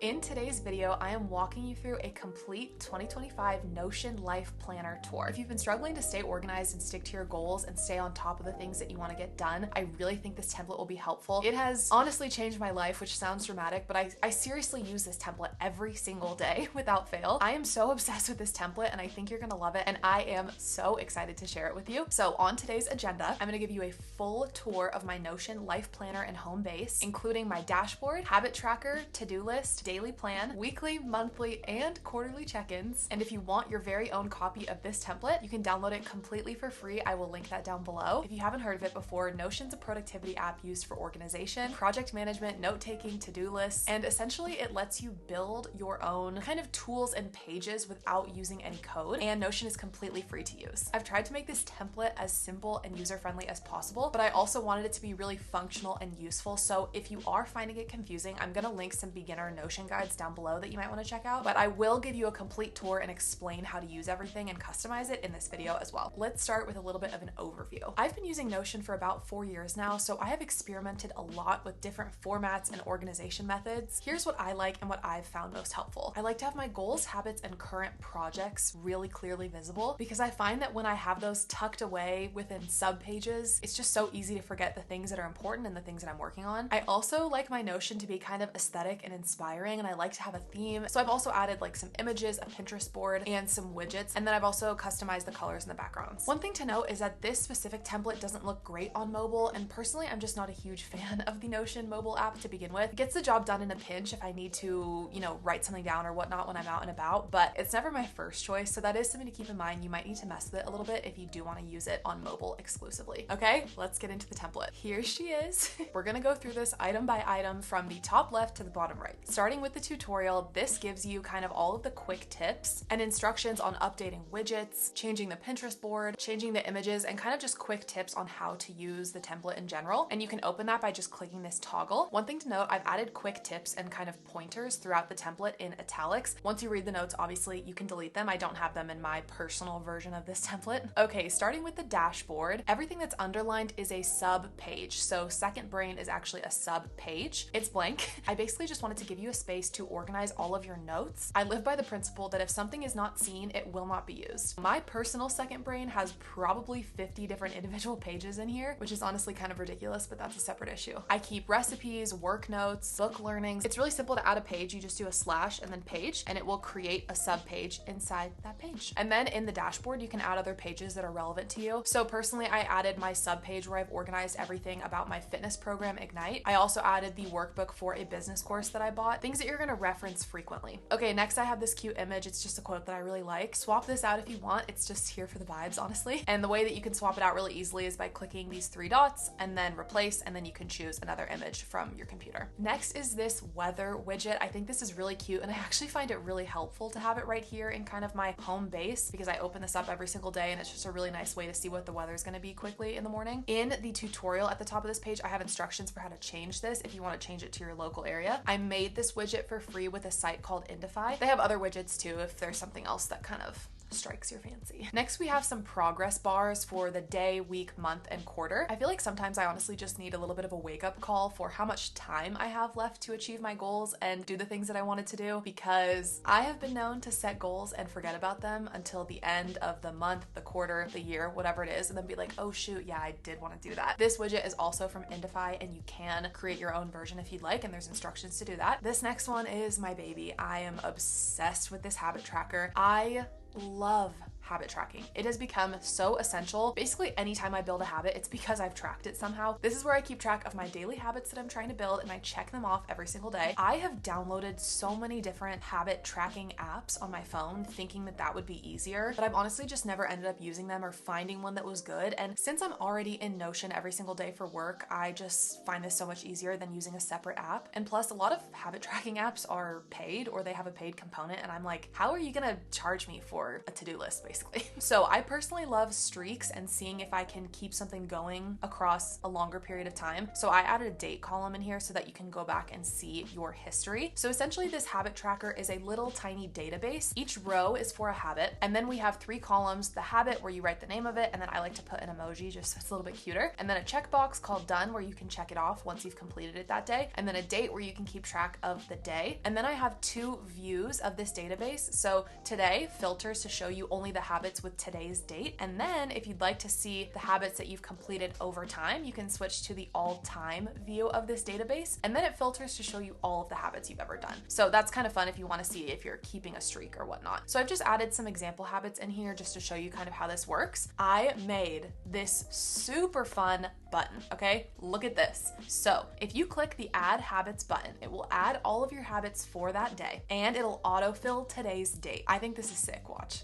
In today's video, I am walking you through a complete 2025 Notion Life Planner tour. If you've been struggling to stay organized and stick to your goals and stay on top of the things that you want to get done, I really think this template will be helpful. It has honestly changed my life, which sounds dramatic, but I seriously use this template every single day without fail. I am so obsessed with this template and I think you're gonna love it, and I am so excited to share it with you. So on today's agenda, I'm gonna give you a full tour of my Notion Life Planner and home base, including my dashboard, habit tracker, to-do list, daily plan, weekly, monthly, and quarterly check-ins. And if you want your very own copy of this template, you can download it completely for free. I will link that down below. If you haven't heard of it before, Notion's a productivity app used for organization, project management, note-taking, to-do lists, and essentially it lets you build your own kind of tools and pages without using any code, and Notion is completely free to use. I've tried to make this template as simple and user-friendly as possible, but I also wanted it to be really functional and useful. So if you are finding it confusing, I'm gonna link some beginner Notion guides down below that you might want to check out, but I will give you a complete tour and explain how to use everything and customize it in this video as well. Let's start with a little bit of an overview. I've been using Notion for about 4 years now, so I have experimented a lot with different formats and organization methods. Here's what I like and what I've found most helpful. I like to have my goals, habits, and current projects really clearly visible because I find that when I have those tucked away within subpages, it's just so easy to forget the things that are important and the things that I'm working on. I also like my Notion to be kind of aesthetic and inspiring, and I like to have a theme. So I've also added like some images, a Pinterest board, and some widgets. And then I've also customized the colors and the backgrounds. One thing to note is that this specific template doesn't look great on mobile. And personally, I'm just not a huge fan of the Notion mobile app to begin with. It gets the job done in a pinch if I need to, write something down or whatnot when I'm out and about, but it's never my first choice. So that is something to keep in mind. You might need to mess with it a little bit if you do want to use it on mobile exclusively. Okay, let's get into the template. Here she is. We're gonna go through this item by item from the top left to the bottom right. Starting with the tutorial, this gives you kind of all of the quick tips and instructions on updating widgets, changing the Pinterest board, changing the images, and kind of just quick tips on how to use the template in general. And you can open that by just clicking this toggle. One thing to note, I've added quick tips and kind of pointers throughout the template in italics. Once you read the notes, obviously you can delete them. I don't have them in my personal version of this template. Okay, starting with the dashboard, everything that's underlined is a sub page. So Second Brain is actually a sub page. It's blank. I basically just wanted to give you a space to organize all of your notes. I live by the principle that if something is not seen, it will not be used. My personal Second Brain has probably 50 different individual pages in here, which is honestly kind of ridiculous, but that's a separate issue. I keep recipes, work notes, book learnings. It's really simple to add a page. You just do a slash and then page, and it will create a sub page inside that page. And then in the dashboard, you can add other pages that are relevant to you. So personally, I added my sub page where I've organized everything about my fitness program, Ignite. I also added the workbook for a business course that I bought, things that you're gonna reference frequently. Okay, next I have this cute image. It's just a quote that I really like. Swap this out if you want. It's just here for the vibes, honestly. And the way that you can swap it out really easily is by clicking these 3 dots and then replace, and then you can choose another image from your computer. Next is this weather widget. I think this is really cute, and I actually find it really helpful to have it right here in kind of my home base because I open this up every single day and it's just a really nice way to see what the weather is gonna be quickly in the morning. In the tutorial at the top of this page, I have instructions for how to change this if you want to change it to your local area. I made this widget for free with a site called Indify. They have other widgets too if there's something else that kind of strikes your fancy. Next, we have some progress bars for the day, week, month, and quarter. I feel like sometimes I honestly just need a little bit of a wake-up call for how much time I have left to achieve my goals and do the things that I wanted to do, because I have been known to set goals and forget about them until the end of the month, the quarter, the year, whatever it is, and then be like, oh shoot, yeah, I did want to do that. This widget is also from Indify, and you can create your own version if you'd like, and there's instructions to do that. This next one is my baby. I am obsessed with this habit tracker. I love habit tracking. It has become so essential. Basically, anytime I build a habit, it's because I've tracked it somehow. This is where I keep track of my daily habits that I'm trying to build, and I check them off every single day. I have downloaded so many different habit tracking apps on my phone thinking that that would be easier, but I've honestly just never ended up using them or finding one that was good. And since I'm already in Notion every single day for work, I just find this so much easier than using a separate app. And plus, a lot of habit tracking apps are paid or they have a paid component, and I'm like, how are you gonna charge me for a to-do list, basically? basically. So I personally love streaks and seeing if I can keep something going across a longer period of time. So I added a date column in here so that you can go back and see your history. So essentially this habit tracker is a little tiny database. Each row is for a habit. And then we have 3 columns, the habit where you write the name of it. And then I like to put an emoji just so it's a little bit cuter. And then a checkbox called done where you can check it off once you've completed it that day. And then a date where you can keep track of the day. And then I have 2 views of this database. So today filters to show you only the habits with today's date. And then if you'd like to see the habits that you've completed over time, you can switch to the all-time view of this database. And then it filters to show you all of the habits you've ever done. So that's kind of fun if you want to see if you're keeping a streak or whatnot. So I've just added some example habits in here just to show you kind of how this works. I made this super fun button, okay? Look at this. So if you click the add habits button, it will add all of your habits for that day and it'll autofill today's date. I think this is sick, watch.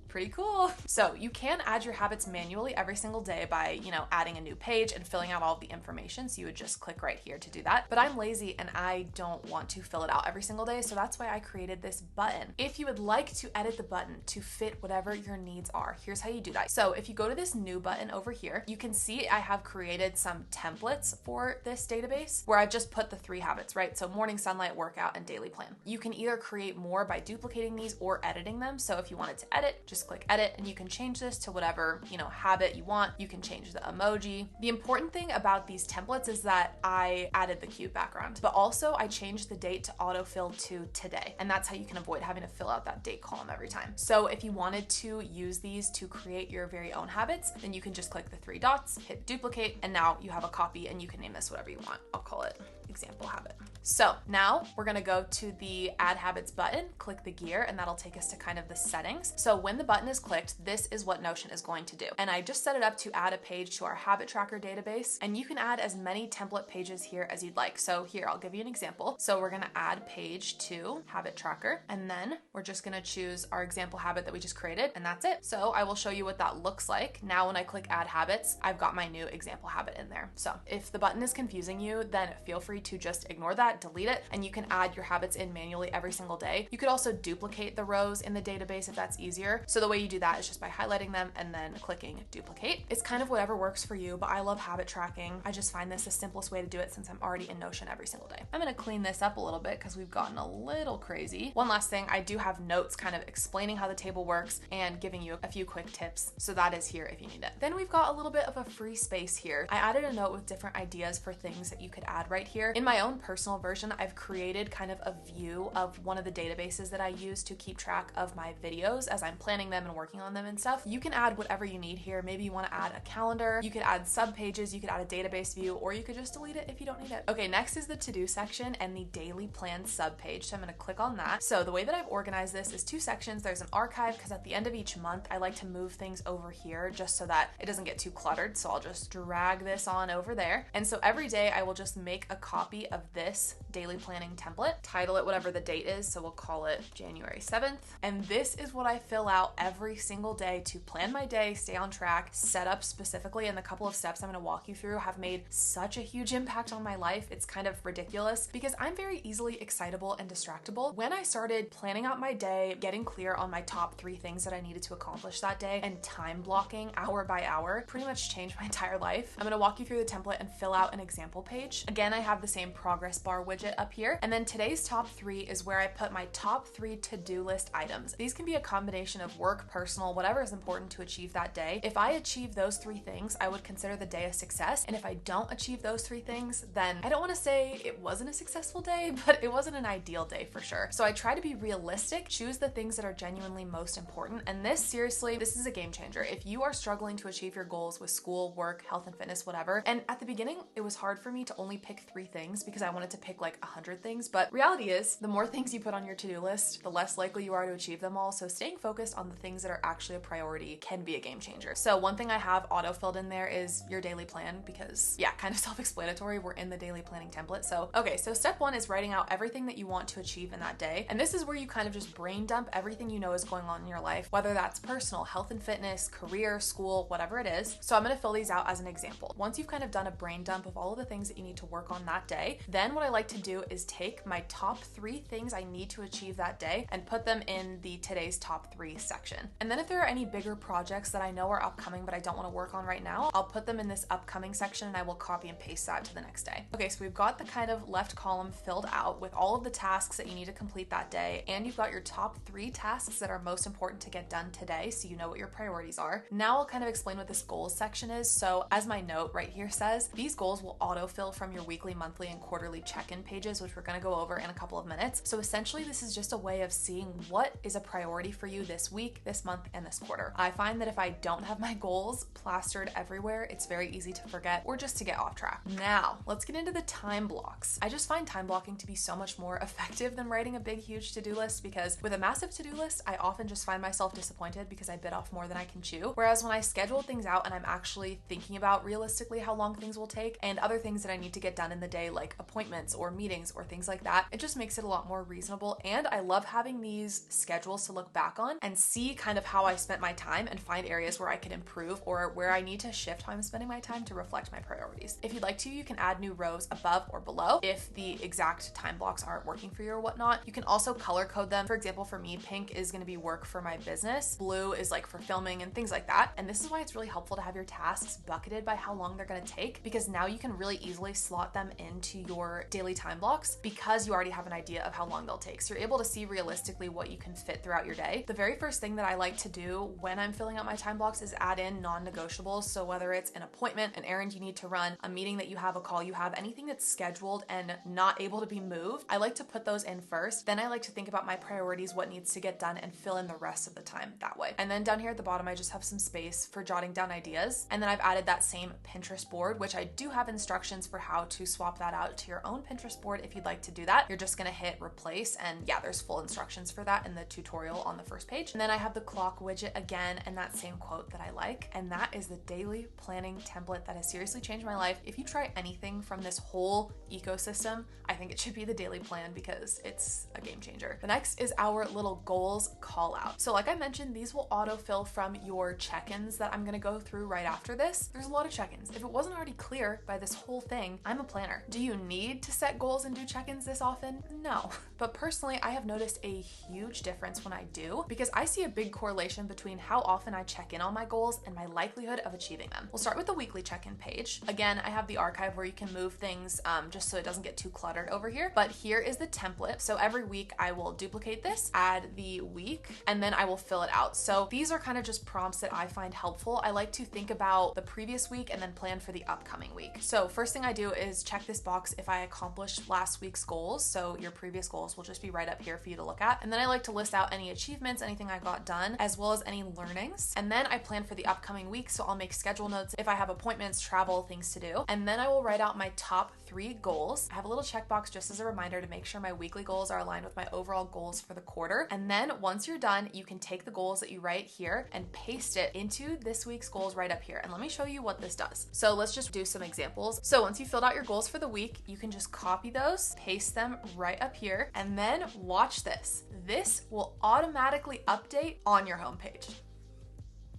Pretty cool. So you can add your habits manually every single day by, adding a new page and filling out all of the information. So you would just click right here to do that. But I'm lazy and I don't want to fill it out every single day. So that's why I created this button. If you would like to edit the button to fit whatever your needs are, here's how you do that. So if you go to this new button over here, you can see I have created some templates for this database where I've just put the 3 habits, right? So morning sunlight, workout, and daily plan. You can either create more by duplicating these or editing them. So if you wanted to edit, just click edit and you can change this to whatever, habit you want. You can change the emoji. The important thing about these templates is that I added the cute background, but also I changed the date to autofill to today. And that's how you can avoid having to fill out that date column every time. So if you wanted to use these to create your very own habits, then you can just click the 3 dots, hit duplicate, and now you have a copy and you can name this whatever you want. I'll call it example habit. So now we're gonna go to the add habits button, click the gear, and that'll take us to kind of the settings. So when the button is clicked, this is what Notion is going to do. And I just set it up to add a page to our habit tracker database, and you can add as many template pages here as you'd like. So here, I'll give you an example. So we're gonna add page to habit tracker, and then we're just gonna choose our example habit that we just created, and that's it. So I will show you what that looks like. Now when I click add habits, I've got my new example habit in there. So if the button is confusing you, then feel free to just ignore that, delete it, and you can add your habits in manually every single day. You could also duplicate the rows in the database if that's easier. So the way you do that is just by highlighting them and then clicking duplicate. It's kind of whatever works for you, but I love habit tracking. I just find this the simplest way to do it since I'm already in Notion every single day. I'm gonna clean this up a little bit because we've gotten a little crazy. One last thing, I do have notes kind of explaining how the table works and giving you a few quick tips. So that is here if you need it. Then we've got a little bit of a free space here. I added a note with different ideas for things that you could add right here. In my own personal version, I've created kind of a view of one of the databases that I use to keep track of my videos as I'm planning them and working on them and stuff. You can add whatever you need here. Maybe you want to add a calendar, you could add sub pages, you could add a database view, or you could just delete it if you don't need it. Okay, next is the to-do section and the daily plan sub page. So I'm going to click on that. So the way that I've organized this is 2 sections. There's an archive because at the end of each month, I like to move things over here just so that it doesn't get too cluttered. So I'll just drag this on over there. And so every day I will just make a copy of this daily planning template, title it whatever the date is, so we'll call it January 7th. And this is what I fill out every single day to plan my day, stay on track, set up specifically, and the couple of steps I'm gonna walk you through have made such a huge impact on my life. It's kind of ridiculous because I'm very easily excitable and distractible. When I started planning out my day, getting clear on my top 3 things that I needed to accomplish that day, and time blocking hour by hour, pretty much changed my entire life. I'm gonna walk you through the template and fill out an example page. Again, I have the same progress bar widget up here. And then today's top 3 is where I put my top 3 to-do list items. These can be a combination of work, personal, whatever is important to achieve that day. If I achieve those 3 things, I would consider the day a success. And if I don't achieve those 3 things, then I don't want to say it wasn't a successful day, but it wasn't an ideal day for sure. So I try to be realistic, choose the things that are genuinely most important. And this, seriously, this is a game changer. If you are struggling to achieve your goals with school, work, health and fitness, whatever, and at the beginning, it was hard for me to only pick 3 things because I wanted to pick like 100 things. But reality is, the more things you put on your to-do list, the less likely you are to achieve them all. So staying focused on the things that are actually a priority can be a game changer. So one thing I have auto-filled in there is your daily plan because, yeah, kind of self-explanatory. We're in the daily planning template. So, okay, so step 1 is writing out everything that you want to achieve in that day. And this is where you kind of just brain dump everything you know is going on in your life, whether that's personal, health and fitness, career, school, whatever it is. So I'm going to fill these out as an example. Once you've kind of done a brain dump of all of the things that you need to work on that that day. Then what I like to do is take my top 3 things I need to achieve that day and put them in the today's top 3 section. And then if there are any bigger projects that I know are upcoming but I don't want to work on right now, I'll put them in this upcoming section and I will copy and paste that to the next day. Okay, so we've got the kind of left column filled out with all of the tasks that you need to complete that day, and you've got your top 3 tasks that are most important to get done today, so you know what your priorities are. Now I'll kind of explain what this goals section is. So as my note right here says, these goals will autofill from your weekly, monthly, and quarterly check-in pages, which we're going to go over in a couple of minutes. So essentially this is just a way of seeing what is a priority for you this week, this month, and this quarter. I find that if I don't have my goals plastered everywhere, it's very easy to forget or just to get off track. Now, let's get into the time blocks. I just find time blocking to be so much more effective than writing a big, huge to-do list, because with a massive to-do list, I often just find myself disappointed because I bit off more than I can chew. Whereas when I schedule things out and I'm actually thinking about realistically how long things will take and other things that I need to get done in the day, like appointments or meetings or things like that, it just makes it a lot more reasonable. And I love having these schedules to look back on and see kind of how I spent my time and find areas where I could improve or where I need to shift how I'm spending my time to reflect my priorities. If you'd like to, you can add new rows above or below if the exact time blocks aren't working for you or whatnot. You can also color code them. For example, for me, pink is going to be work for my business, blue is like for filming and things like that. And this is why it's really helpful to have your tasks bucketed by how long they're going to take, because now you can really easily slot them into your daily time blocks because you already have an idea of how long they'll take. So you're able to see realistically what you can fit throughout your day. The very first thing that I like to do when I'm filling out my time blocks is add in non-negotiables. So whether it's an appointment, an errand you need to run, a meeting that you have, a call you have, anything that's scheduled and not able to be moved, I like to put those in first. Then I like to think about my priorities, what needs to get done, and fill in the rest of the time that way. And then down here at the bottom, I just have some space for jotting down ideas. And then I've added that same Pinterest board, which I do have instructions for how to swap that out to your own Pinterest board if you'd like to do that. You're just gonna hit replace, and yeah, there's full instructions for that in the tutorial on the first page. And then I have the clock widget again and that same quote that I like, and that is the daily planning template that has seriously changed my life. If you try anything from this whole ecosystem, I think it should be the daily plan because it's a game changer. The next is our little goals call out. So like I mentioned, these will autofill from your check-ins that I'm gonna go through right after this. There's a lot of check-ins. If it wasn't already clear by this whole thing, I'm a planner. Do you need to set goals and do check-ins this often? No. But personally, I have noticed a huge difference when I do, because I see a big correlation between how often I check in on my goals and my likelihood of achieving them. We'll start with the weekly check-in page. Again, I have the archive where you can move things just so it doesn't get too cluttered over here. But here is the template. So every week I will duplicate this, add the week, and then I will fill it out. So these are kind of just prompts that I find helpful. I like to think about the previous week and then plan for the upcoming week. So first thing I do is check this box if I accomplished last week's goals. So your previous goals will just be right up here for you to look at. And then I like to list out any achievements, anything I got done, as well as any learnings. And then I plan for the upcoming week. So I'll make schedule notes if I have appointments, travel, things to do. And then I will write out my top 3 goals. I have a little checkbox just as a reminder to make sure my weekly goals are aligned with my overall goals for the quarter. And then once you're done, you can take the goals that you write here and paste it into this week's goals right up here. And let me show you what this does. So let's just do some examples. So once you filled out your goals for the week, you can just copy those, paste them right up here, and then watch this. This will automatically update on your homepage.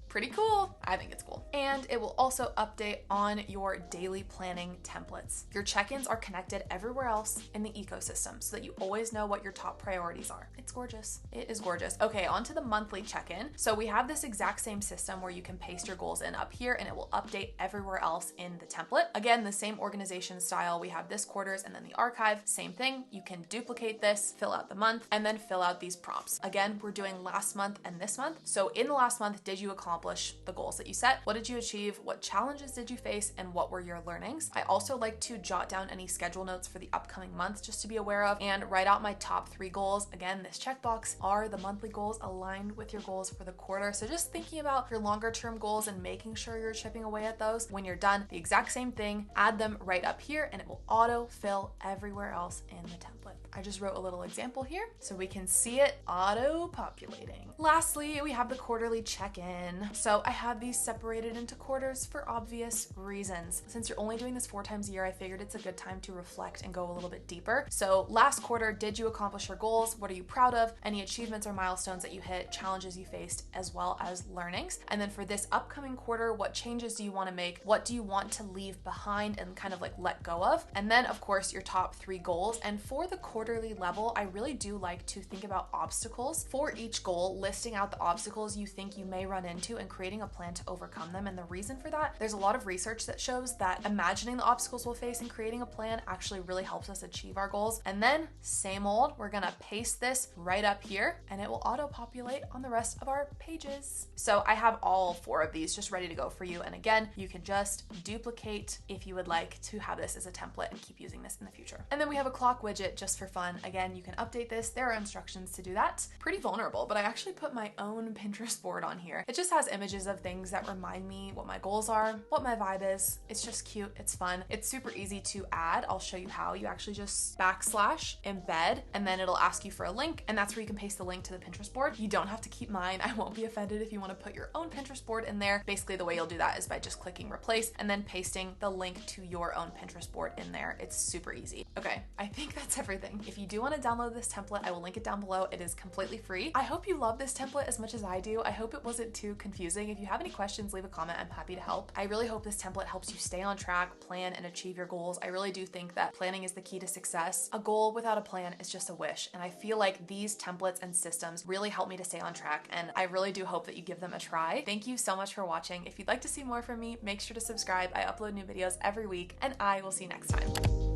Pretty cool. I think it's cool. And it will also update on your daily planning templates. Your check-ins are connected everywhere else in the ecosystem so that you always know what your top priorities are. It's gorgeous. It is gorgeous. Okay, on to the monthly check-in. So we have this exact same system where you can paste your goals in up here and it will update everywhere else in the template. Again, the same organization style. We have this quarters and then the archive. Same thing. You can duplicate this, fill out the month, and then fill out these prompts. Again, we're doing last month and this month. So in the last month, did you accomplish the goals that you set? What did you achieve? What challenges did you face? And what were your learnings? I also like to jot down any schedule notes for the upcoming month just to be aware of and write out my top 3 goals. Again, this checkbox are the monthly goals aligned with your goals for the quarter. So just thinking about your longer term goals and making sure you're chipping away at those. When you're done, the exact same thing, add them right up here and it will auto fill everywhere else in the template. I just wrote a little example here so we can see it auto populating. Lastly, we have the quarterly check-in. So I have these separated into quarters for obvious reasons. Since you're only doing this 4 times a year, I figured it's a good time to reflect and go a little bit deeper. So last quarter, did you accomplish your goals? What are you proud of? Any achievements or milestones that you hit, challenges you faced, as well as learnings. And then for this upcoming quarter, what changes do you want to make? What do you want to leave behind and kind of like let go of? And then of course your top 3 goals. And for the quarterly level, I really do like to think about obstacles for each goal, listing out the obstacles you think you may run into and creating a plan to overcome them. And the reason for that, there's a lot of research that shows that imagining the obstacles we'll face and creating a plan actually really helps us achieve our goals. And then same old, we're gonna paste this right up here and it will auto-populate on the rest of our pages. So I have all 4 of these just ready to go for you. And again, you can just duplicate if you would like to have this as a template and keep using this in the future. And then we have a clock widget just for fun. Again, you can update this. There are instructions to do that. Pretty vulnerable, but I actually put my own Pinterest board on here. It just has images of things that remind me what my goals are, what my vibe is. It's just cute. It's fun. It's super easy to add. I'll show you how. You actually just backslash embed, and then it'll ask you for a link, and that's where you can paste the link to the Pinterest board. You don't have to keep mine. I won't be offended if you want to put your own Pinterest board in there. Basically, the way you'll do that is by just clicking replace and then pasting the link to your own Pinterest board in there. It's super easy. Okay, I think that's everything. If you do want to download this template, I will link it down below. It is completely free. I hope you love this template as much as I do. I hope it wasn't too confusing. If you have any questions, leave a comment. I'm happy to help. I really hope this template helps you stay on track, plan, and achieve your goals. I really do think that planning is the key to success. A goal without a plan is just a wish. And I feel like these templates and systems really help me to stay on track. And I really do hope that you give them a try. Thank you so much for watching. If you'd like to see more from me, make sure to subscribe. I upload new videos every week, and I will see you next time.